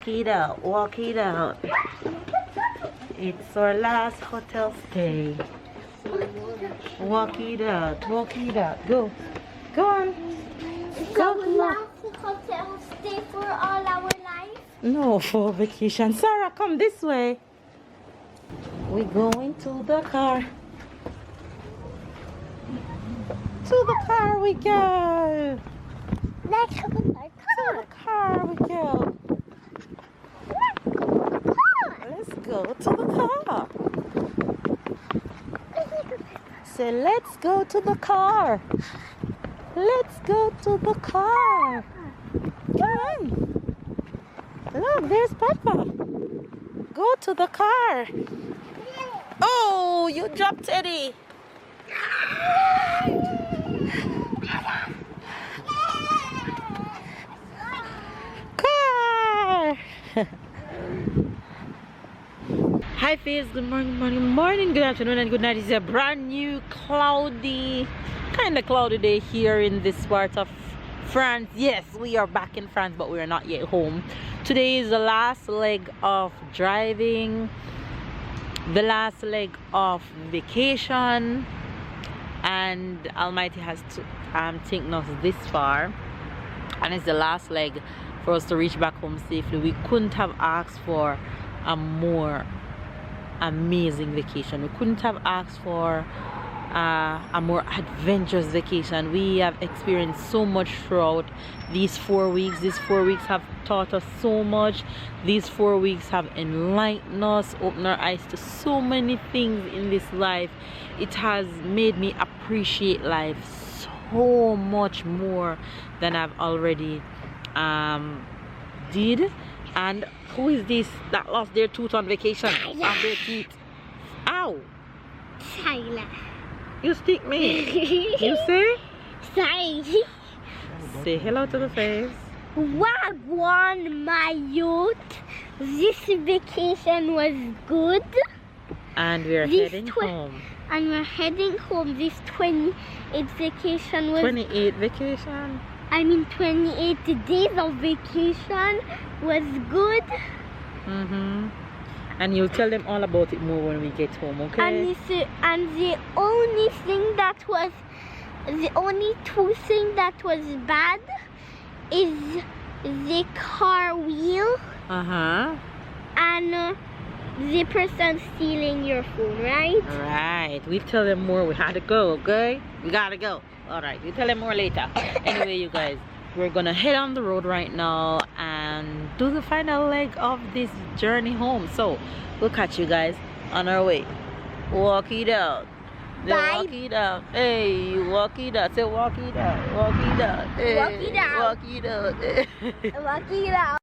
Walk it out, walk it out. It's our last hotel stay. Walk it out, walk it out. Go. Go on. Go. Last hotel stay for all our life? No, for vacation. Sarah, come this way. We're going to the car. To the car we go. Let's go to the To the car we go. Let's go to the car. Say, let's go to the car. Let's go to the car. Come on. Look, there's Papa. Go to the car. Oh, you dropped Teddy. Car. Hi Faith, good morning, good afternoon and good night. It's a brand new cloudy, kind of cloudy day here in this part of France. Yes, we are back in France, but we are not yet home. Today is the last leg of driving, the last leg of vacation, and Almighty has taken us this far, and it's the last leg for us to reach back home safely. We couldn't have asked for a more amazing vacation. We couldn't have asked for a more adventurous vacation. We have experienced so much throughout these 4 weeks. These 4 weeks have taught us so much. These 4 weeks have enlightened us, opened our eyes to so many things in this life. It has made me appreciate life so much more than I've already did. And who is this that lost their tooth on vacation? Off their teeth. Ow! Tyler. You stick me. You say? Sorry. Say hello to the face. Wagwan, my youth. This vacation was good. And we're heading home. And we're heading home. This 28th vacation was... 28 vacation? I mean 28 days of vacation was good. And you'll tell them all about it more when we get home, okay? And the only thing that was, the only two things that was bad is the car wheel and the person stealing your phone, right? Alright, we'll tell them more. We had to go, okay? We gotta go. Alright, we'll tell them more later. Anyway, you guys, we're gonna head on the road right now and do the final leg of this journey home. So we'll catch you guys on our way. Walk it out. Bye. Walk it out. Hey, walk it out. Say walk it out. Walk it out. Hey, Walk it out. Walk it out. Walk it out.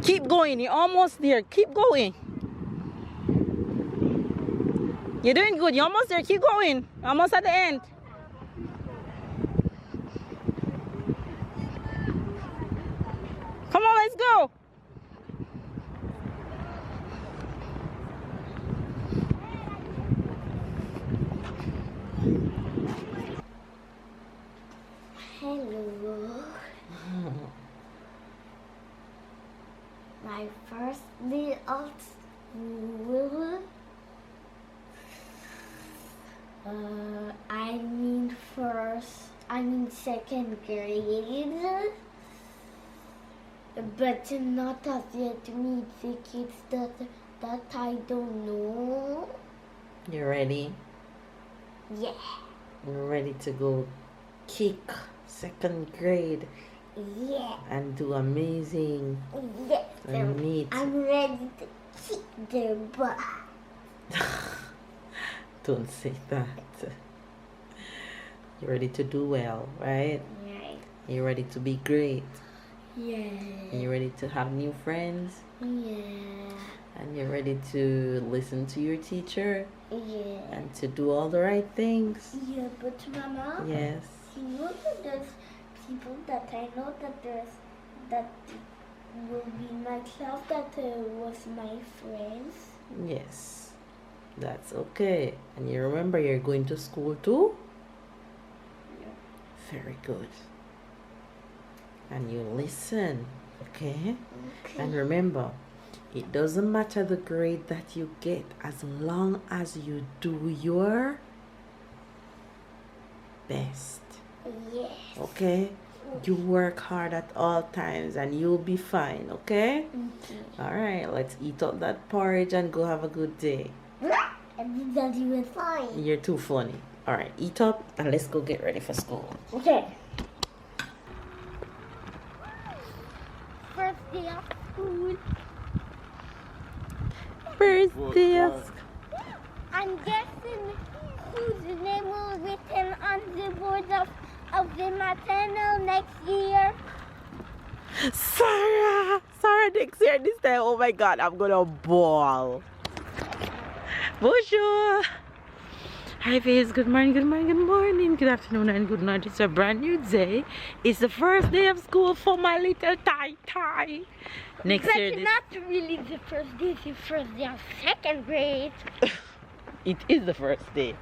Keep going, you're almost there. Keep going. You're doing good, you're almost there. Keep going. Almost at the end. Come on, let's go. Hello. My first day of school. I mean second grade. But not as yet meet the kids that I don't know. You ready? Yeah. We're ready to go kick second grade. Yeah. And do amazing. Yeah. And meet. I'm ready to kick their butt. Don't say that. You're ready to do well, right? Right. You're ready to be great. Yeah. And you're ready to have new friends. Yeah. And you're ready to listen to your teacher. Yeah. and to do all the right things. Yeah, but Mama. Yes. You know that there's people that I know that will be myself that was my friends. Yes. That's okay. And you remember you're going to school too? Yeah. Very good. And you listen, okay? Okay. And remember, it doesn't matter the grade that you get as long as you do your best. Yes. Okay? You work hard at all times and you'll be fine, okay? Alright, let's eat up that porridge and go have a good day. And that you will fine. You're too funny. Alright, eat up and let's go get ready for school. Okay. First day of school. First day of school. I'm guessing whose name will be written on the board of the maternal next year. Sarah next year this time. Oh my god, I'm gonna bawl. Bonjour. Hi Faith, good morning, good morning, good morning, good afternoon and good night. It's a brand new day. It's the first day of school for my little Tai. Next But year this not really the first day, it's the first day of second grade. it is the first day.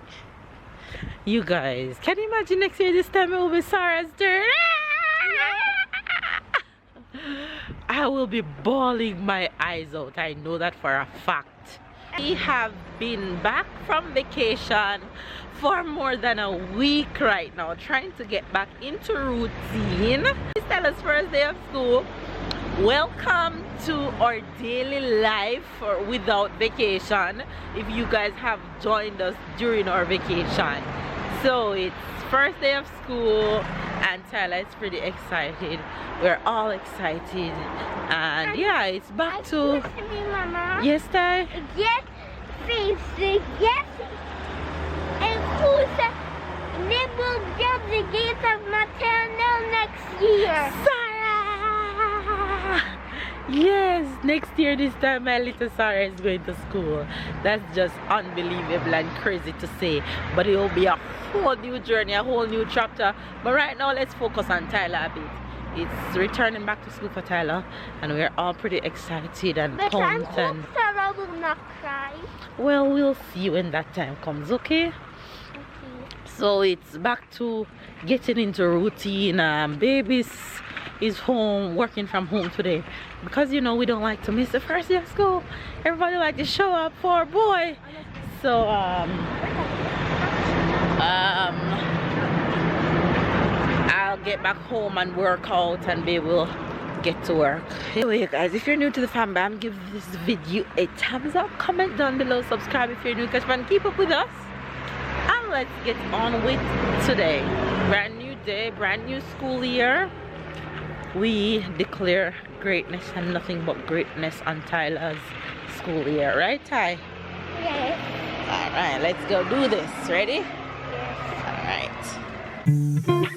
You guys, can you imagine next year this time it will be Sarah's turn? I will be bawling my eyes out. I know that for a fact. We have been back from vacation for more than a week right now, trying to get back into routine. It's Stella's first day of school. Welcome to our daily life without vacation, if you guys have joined us during our vacation. So it's first day of school and Tyler is pretty excited. We're all excited and yeah, it's back to... Excuse me, Mama. Yes, Ty? Yes, face, yes. And who's name will build the gate of maternal next year? Sarah! Yes, next year this time my little Sarah is going to school. That's just unbelievable and crazy to say, but it will be a whole new journey, a whole new chapter. But right now let's focus on Tyler a bit. It's returning back to school for Tyler and we're all pretty excited and But I pumped. hope And Sarah will not cry. well, we'll see when that time comes, okay? Okay. So it's back to getting into routine. Baby is home, working from home today because you know we don't like to miss the first day of school. Everybody like to show up for a boy. So I'll get back home and work out and baby will get to work. Anyway guys, if you're new to the fam bam, give this video a thumbs up, comment down below, subscribe if you're new, catch man, keep up with us. And let's get on with today. Brand new day, brand new school year. We declare greatness and nothing but greatness on Tyler's school year, right Ty? Yes. Alright, let's go do this. Ready? Yes. Alright.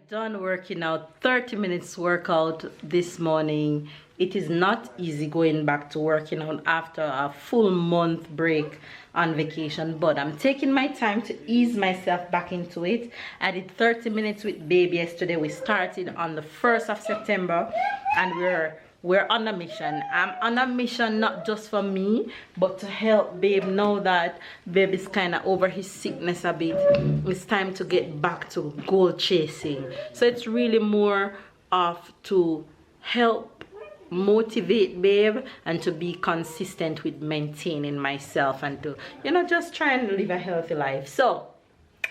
Done working out. 30 minutes workout this morning. It is not easy going back to working out after a full month break on vacation, but I'm taking my time to ease myself back into it. I did 30 minutes with baby yesterday. We started on the 1st of September and we're we're on a mission. I'm on a mission, not just for me, but to help babe know that babe is kind of over his sickness a bit. It's time to get back to goal chasing. So it's really more of to help motivate babe and to be consistent with maintaining myself and to, you know, just try and live a healthy life. So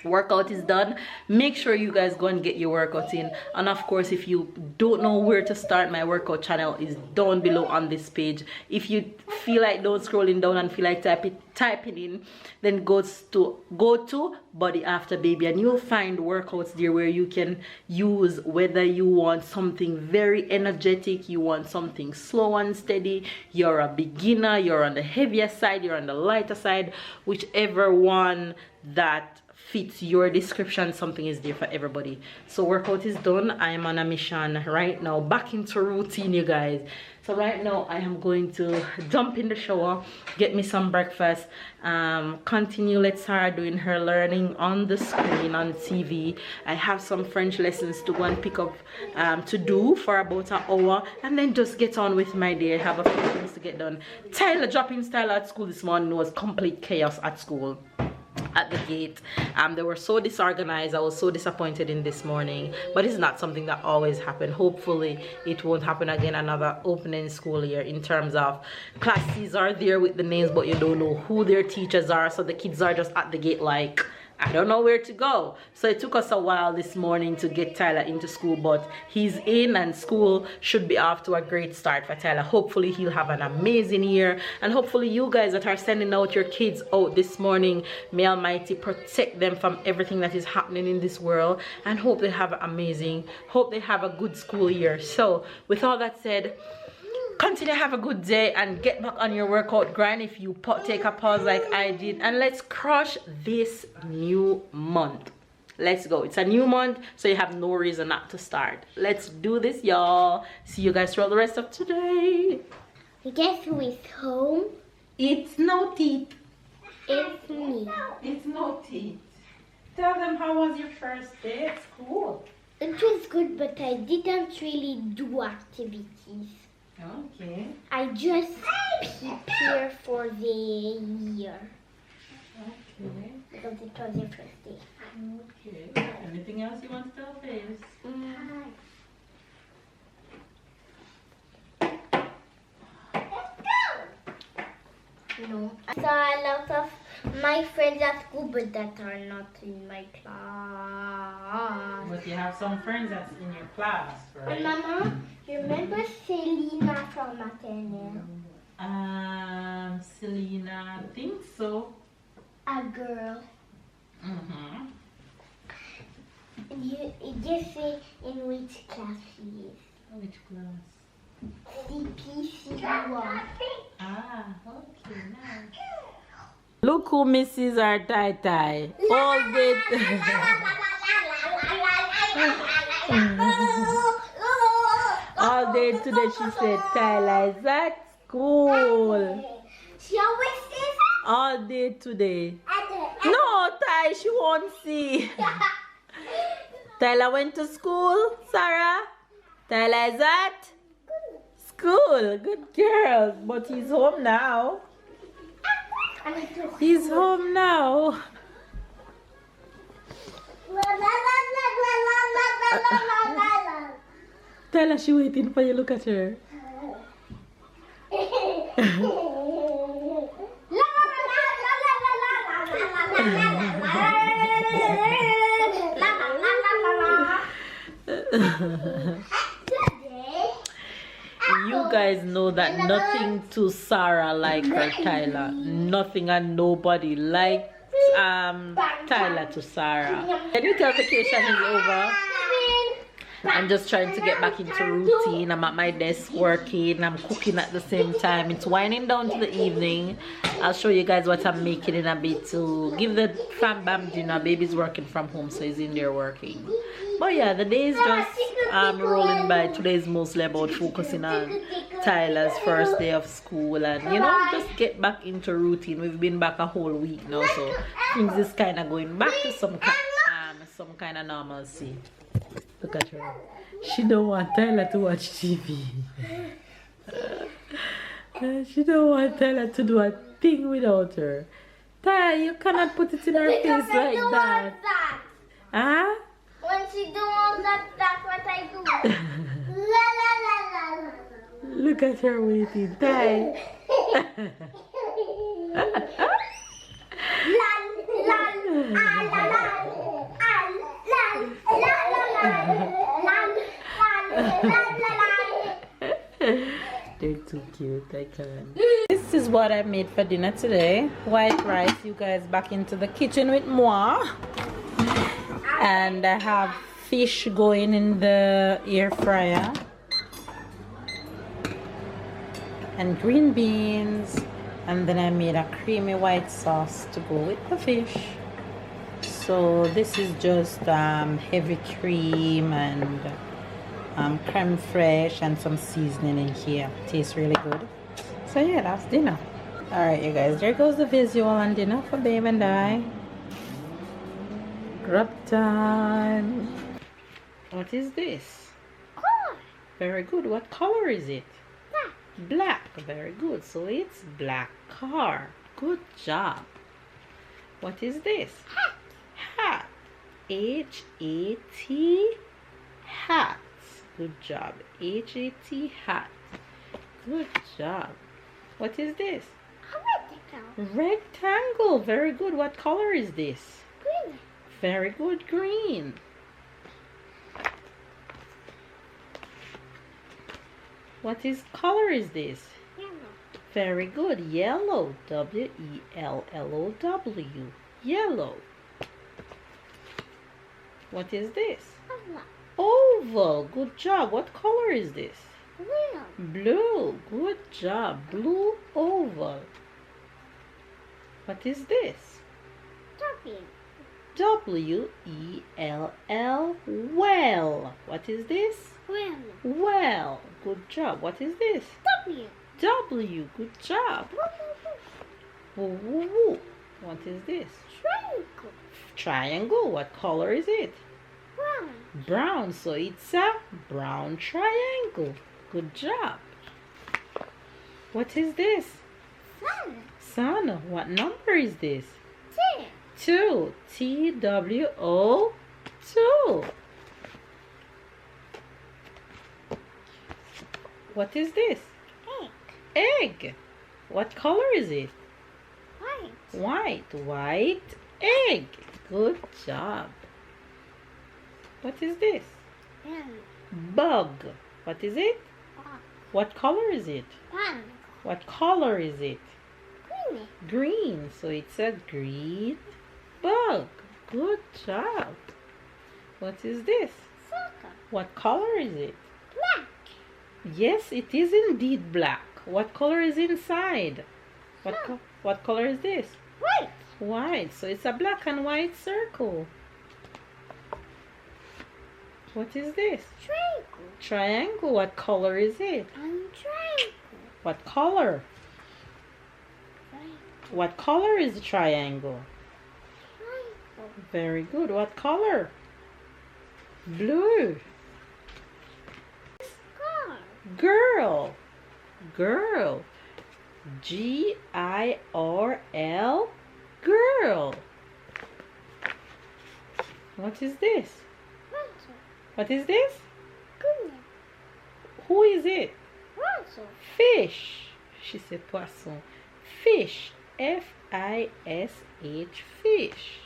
workout is done. Make sure you guys go and get your workout in. And of course, if you don't know where to start, my workout channel is down below on this page. If you feel like don't scrolling down and feel like typing in, then go to Body After Baby, and you'll find workouts there where you can use, whether you want something very energetic, you want something slow and steady, you're a beginner, you're on the heavier side, you're on the lighter side, whichever one that fits your description, something is there for everybody. So workout is done. I am on a mission right now, back into routine, you guys. So right now I am going to jump in the shower, get me some breakfast, continue let Sarah doing her learning on the screen on TV. I have some French lessons to go and pick up to do for about an hour, and then just get on with my day. I have a few things to get done. Tyler dropping Tyler at school this morning was complete chaos at school. At the gate, they were so disorganized. I was so disappointed in this morning, but it's not something that always happens. Hopefully it won't happen again another opening school year, in terms of classes are there with the names, but you don't know who their teachers are, so the kids are just at the gate like, I don't know where to go. So it took us a while this morning to get Tyler into school, but he's in and school should be off to a great start for Tyler. Hopefully he'll have an amazing year, and hopefully you guys that are sending out your kids out this morning, may Almighty protect them from everything that is happening in this world, and hope they have a good school year. So with all that said, continue to have a good day and get back on your workout grind if you take a pause like I did, and let's crush this new month. Let's go. It's a new month, so you have no reason not to start. Let's do this, y'all. See you guys throughout the rest of today. Guess who is home? It's no teeth. It's me. It's no teeth. Tell them, how was your first day at school? It was good, but I didn't really do activities. Okay. I just prepare for the year. Okay. Because it was your first day. Okay. Anything else you want to tell Faith? No. I saw a lot of my friends at school, but that are not in my class. But you have some friends that's in your class, right? Mama, you remember Selena from maternelle? Selena, I think so. A girl. Mm-hmm. You just say in which class she is. Which class? CPC1. Ah, okay, nice. Look who misses our tie-tie. All day. All day today she said Tyler is at school. She always says All day today. No, Ty, she won't see. Tyler went to school, Sarah. Tyler is at school. Good girl. But he's home now. He's home now. Tyler, she waiting for you. Look at her. You guys know that nothing to Sarah like her Tyler. Nothing and nobody like Tyler to Sarah. Can you tell vacation is over? I'm just trying to get back into routine. I'm at my desk working. I'm cooking at the same time. It's winding down to the evening. I'll show you guys what I'm making in a bit to give the fam bam dinner. Baby's working from home, so he's in there working. But yeah, the day is just rolling by. Today is mostly about focusing on Tyler's first day of school, and you know, just get back into routine. We've been back a whole week now, so things is kind of going back to some kind of normalcy. Look at her. She don't want Tyler to watch TV. She don't want Tyler to do a thing without her. Tyler, you cannot put it in her face Because I like do all that. that. Huh? When she do all that, that's what I do. La la la la la. Look at her waiting. Tyler. Lan lan ah la la ah lan la la la lan lan la la. They're too cute, I can't. This is what I made for dinner today. White rice. You guys back into the kitchen with moi. And I have fish going in the air fryer. And green beans. And then I made a creamy white sauce to go with the fish. So this is just heavy cream and creme fraiche and some seasoning in here. Tastes really good. So yeah, that's dinner. Alright you guys, there goes the visual on dinner for babe and I. Grub time. What is this? Color. Very good. What color is it? Black. Black. Very good. So it's black car. Good job. What is this? Hat. Hat. H-A-T. Hat. Good job. H-A-T. Hat. Good job. What is this? A rectangle. Rectangle. Very good. What color is this? Green. Very good. Green. What is color is this? Yellow. Very good. Yellow. W-E-L-L-O-W. Yellow. What is this? Oval. Oval. Good job. What color is this? Blue. Blue. Good job. Blue oval. What is this? W. W-E-L-L. Well. What is this? Well. Well. Good job. What is this? W. W. Good job. Woo, woo, woo. What is this? Triangle. Triangle. What color is it? Brown. Brown. So it's a brown triangle. Good job. What is this? Sun. Sun. What number is this? 2. 2. T-W-O. 2. What is this? Egg. Egg. What color is it? White. White. White egg. Good job. What is this? Yellow. Bug. What is it? Black. What color is it? One. What color is it? Green. Green. So it's a green bug. Good job. What is this? Circle. What color is it? Black. Yes, it is indeed black. What color is inside? What color is this? White. White. So it's a black and white circle. What is this? Triangle. Triangle. What color is it? Triangle. What color? Triangle. What color is the triangle? Triangle. Very good. What color? Blue. Car. Girl. Girl. G-I-R-L. Girl. What is this? Russell. What is this? Goodness. Who is it? Russell. Fish. She said poisson. Fish. F-I-S-H. Fish.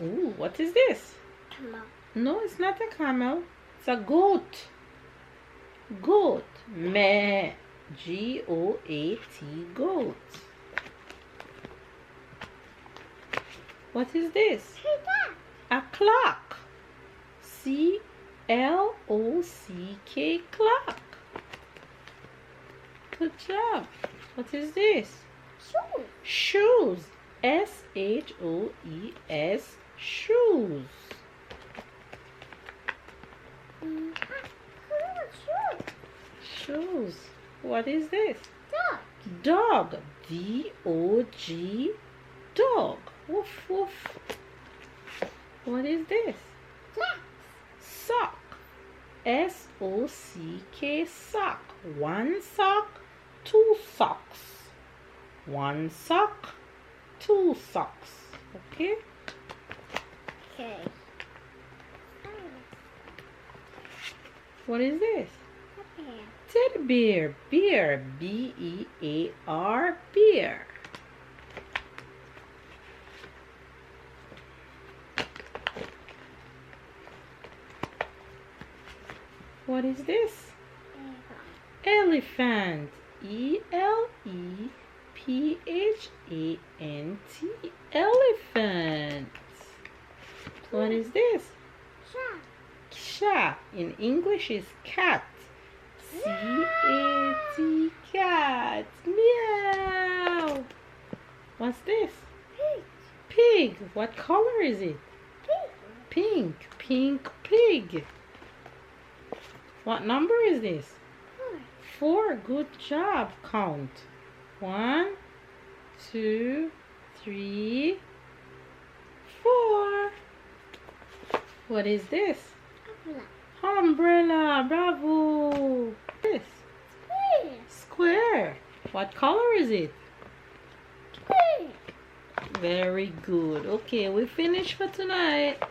Ooh, what is this? Come on. No, it's not a camel. It's a goat. Goat. Meh. G-O-A-T. Goat. What is this? Hey, Dad. A clock. C-L-O-C-K. Clock. Good job. What is this? Shoes. Shoes. S-H-O-E-S. Shoes. Shoes. Shoes. What is this? Dog. Dog. D-O-G. Dog. Woof woof. What is this? Socks. Sock. S-O-C-K, sock. One sock, two socks. One sock, two socks. Okay? Okay. What is this? Okay. Teddy bear. Bear. B-E-A-R. Bear. What is this? Elephant. E-L-E-P-H-A-N-T. Elephant. What is this? Cat. In English is cat. C-A-T. Cat. Meow. What's this? Pig. What color is it? Pink. Pink pig. What number is this? 4. Good job. Count. 1, 2, 3, 4. What is this? Umbrella. Bravo. This. Square. What color is it? Very good. Okay, we finished for tonight.